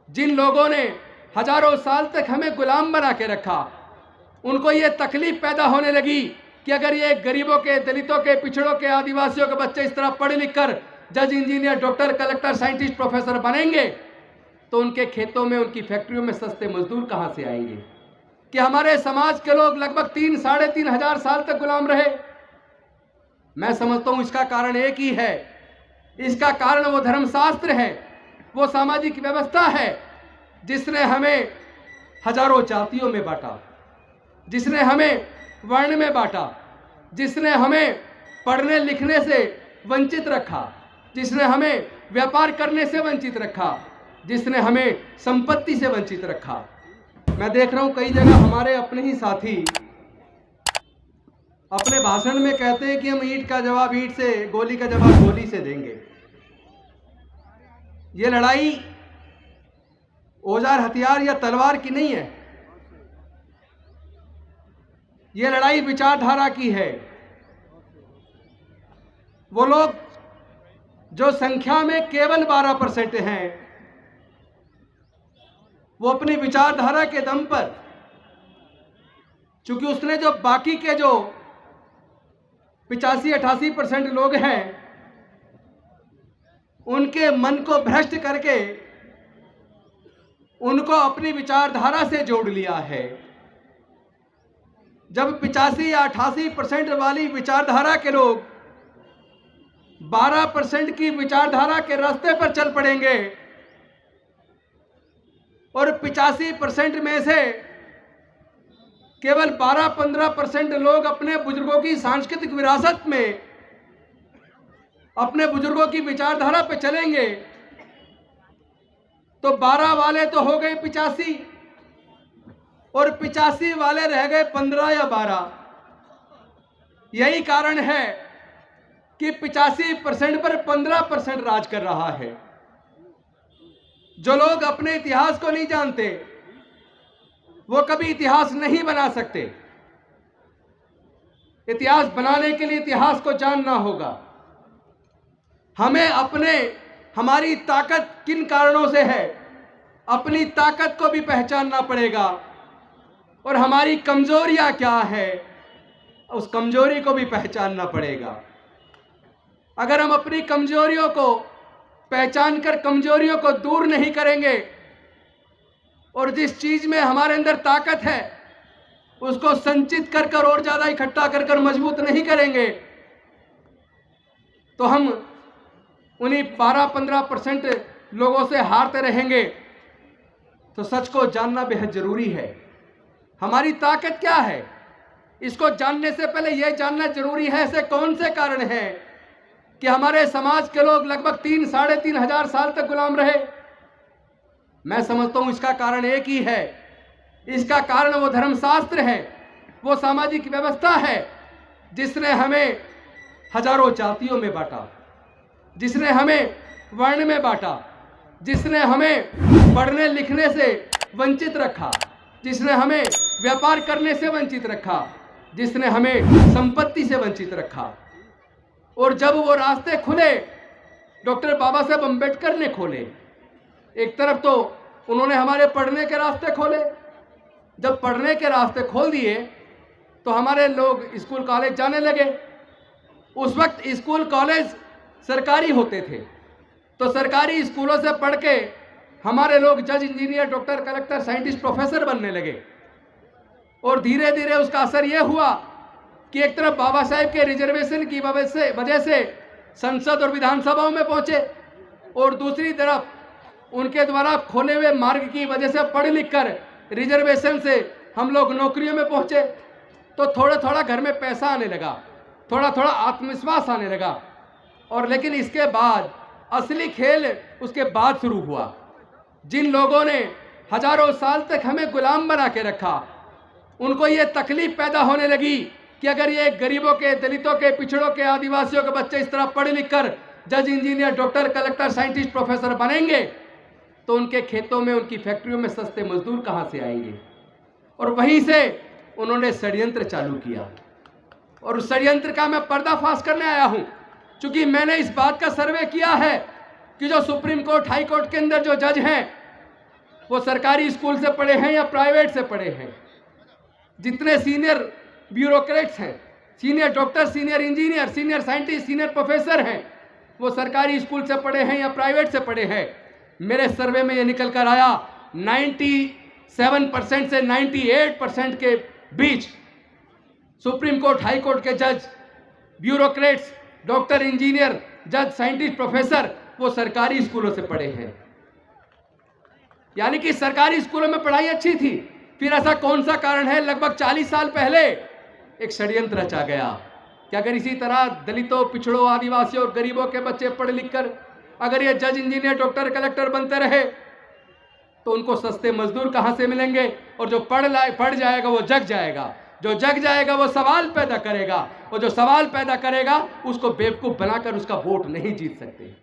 जिन लोगों ने हजारों साल तक हमें गुलाम बना के रखा, उनको ये तकलीफ पैदा होने लगी कि अगर ये गरीबों के, दलितों के, पिछड़ों के, आदिवासियों के बच्चे इस तरह पढ़ लिख कर जज, engineer, doctor, collector, scientist, professor बनेंगे तो उनके खेतों में, उनकी फैक्ट्रियों में सस्ते मजदूर कहां से आएंगे? कि हमारे समाज के लोग लगभग 3-3.5 हजार साल तक गुलाम रहे। मैं समझता हूं इसका कारण एक ही है। इसका कारण वो धर्मशास्त्र है, वो सामाजिक व्यवस्था है जिसने हमें हजारों जातियों में बांटा, जिसने हमें वर्ण में बांटा, जिसने हमें पढ़ने लिखने से वंचित रखा, जिसने हमें व्यापार करने से वंचित रखा, जिसने हमें संपत्ति से वंचित रखा। मैं देख रहा हूं कई जगह हमारे अपने ही साथी अपने भाषण में कहते हैं कि हम ईंट का जवाब ईंट से, गोली का जवाब गोली से देंगे। ये लड़ाई औजार, हथियार या तलवार की नहीं है, ये लड़ाई विचारधारा की है। वो लोग जो संख्या में केवल 12% हैं, वो अपनी विचारधारा के दम पर, चूंकि उसने जो बाकी के जो 85-88% लोग हैं उनके मन को भ्रष्ट करके उनको अपनी विचारधारा से जोड़ लिया है। जब 85 या 88% वाली विचारधारा के लोग 12% की विचारधारा के रास्ते पर चल पड़ेंगे और 85% में से केवल 12-15% लोग अपने बुजुर्गों की सांस्कृतिक विरासत में, अपने बुजुर्गों की विचारधारा पे चलेंगे, तो 12 वाले तो हो गए 85 और 85 वाले रह गए 15 या 12। यही कारण है कि 85% पर 15% राज कर रहा है। जो लोग अपने इतिहास को नहीं जानते वो कभी इतिहास नहीं बना सकते। इतिहास बनाने के लिए इतिहास को जानना होगा। हमें हमारी ताकत किन कारणों से है, अपनी ताकत को भी पहचानना पड़ेगा और हमारी कमजोरियां क्या है, उस कमजोरी को भी पहचानना पड़ेगा। अगर हम अपनी कमजोरियों को पहचान कर कमजोरियों को दूर नहीं करेंगे और जिस चीज में हमारे अंदर ताकत है उसको संचित कर कर और ज्यादा इकट्ठा कर कर मजबूत नहीं करेंगे, तो हम उन्हीं 12-15% लोगों से हारते रहेंगे। तो सच को जानना बेहद जरूरी है। हमारी ताकत क्या है, इसको जानने से पहले यह जानना जरूरी है ऐसे कौन से कारण हैं कि हमारे समाज के लोग लगभग 3-3.5 हजार साल तक गुलाम रहे। मैं समझता हूं इसका कारण एक ही है। इसका कारण वो धर्मशास्त्र है, वो सामाजिक व्यवस्था है जिसने हमें हजारों जातियों में बांटा, जिसने हमें वर्ण में बांटा, जिसने हमें पढ़ने लिखने से वंचित रखा, जिसने हमें व्यापार करने से वंचित रखा, जिसने हमें संपत्ति से वंचित रखा। और जब वो रास्ते खुले, डॉक्टर बाबा साहब अम्बेडकर ने खोले। एक तरफ तो उन्होंने हमारे पढ़ने के रास्ते खोले, जब पढ़ने के रास्ते खोल दिए तो हमारे लोग स्कूल कॉलेज जाने लगे। उस वक्त स्कूल कॉलेज सरकारी होते थे, तो सरकारी स्कूलों से पढ़ के हमारे लोग जज, engineer, doctor, collector, scientist, professor बनने लगे। और धीरे धीरे उसका असर यह हुआ कि एक तरफ बाबा साहेब के रिजर्वेशन की वजह से संसद और विधानसभाओं में पहुंचे और दूसरी तरफ उनके द्वारा खोले हुए मार्ग की वजह से पढ़ लिख कर रिजर्वेशन से हम लोग नौकरियों में पहुंचे। तो थोड़ा थोड़ा घर में पैसा आने लगा, थोड़ा थोड़ा आत्मविश्वास आने लगा। और लेकिन इसके बाद असली खेल उसके बाद शुरू हुआ। जिन लोगों ने हजारों साल तक हमें गुलाम बना के रखा, उनको ये तकलीफ पैदा होने लगी कि अगर ये गरीबों के, दलितों के, पिछड़ों के, आदिवासियों के बच्चे इस तरह पढ़ लिख कर जज, engineer, doctor, collector, scientist, professor बनेंगे तो उनके खेतों में, उनकी फैक्ट्रियों में सस्ते मजदूर कहां से आएंगे। और वहीं से उन्होंने षड्यंत्र चालू किया और उस षड्यंत्र का मैं पर्दाफाश करने आया हूं। क्योंकि मैंने इस बात का सर्वे किया है कि जो सुप्रीम कोर्ट, हाई कोर्ट के अंदर जो जज हैं वो सरकारी स्कूल से पढ़े हैं या प्राइवेट से पढ़े हैं। जितने सीनियर ब्यूरोक्रेट्स हैं, senior doctor, senior engineer, senior scientist, senior professor हैं, वो सरकारी स्कूल से पढ़े हैं या प्राइवेट से पढ़े हैं। मेरे सर्वे में ये निकल कर आया 97% से 98% के बीच सुप्रीम कोर्ट, हाई कोर्ट के जज, ब्यूरोक्रेट्स, डॉक्टर, इंजीनियर, जज, साइंटिस्ट, प्रोफेसर वो सरकारी स्कूलों से पढ़े हैं। यानी कि सरकारी स्कूलों में पढ़ाई अच्छी थी। फिर ऐसा कौन सा कारण है, लगभग 40 साल पहले एक षड्यंत्र रचा गया कि अगर इसी तरह दलितों, पिछड़ों, आदिवासियों और गरीबों के बच्चे पढ़ लिख कर अगर ये जज, इंजीनियर, डॉक्टर, कलेक्टर बनते रहे तो उनको सस्ते मजदूर कहां से मिलेंगे, और जो पढ़ जाएगा वो जग जाएगा, जो जग जाएगा वो सवाल पैदा करेगा, और जो सवाल पैदा करेगा उसको बेवकूफ बनाकर उसका वोट नहीं जीत सकते।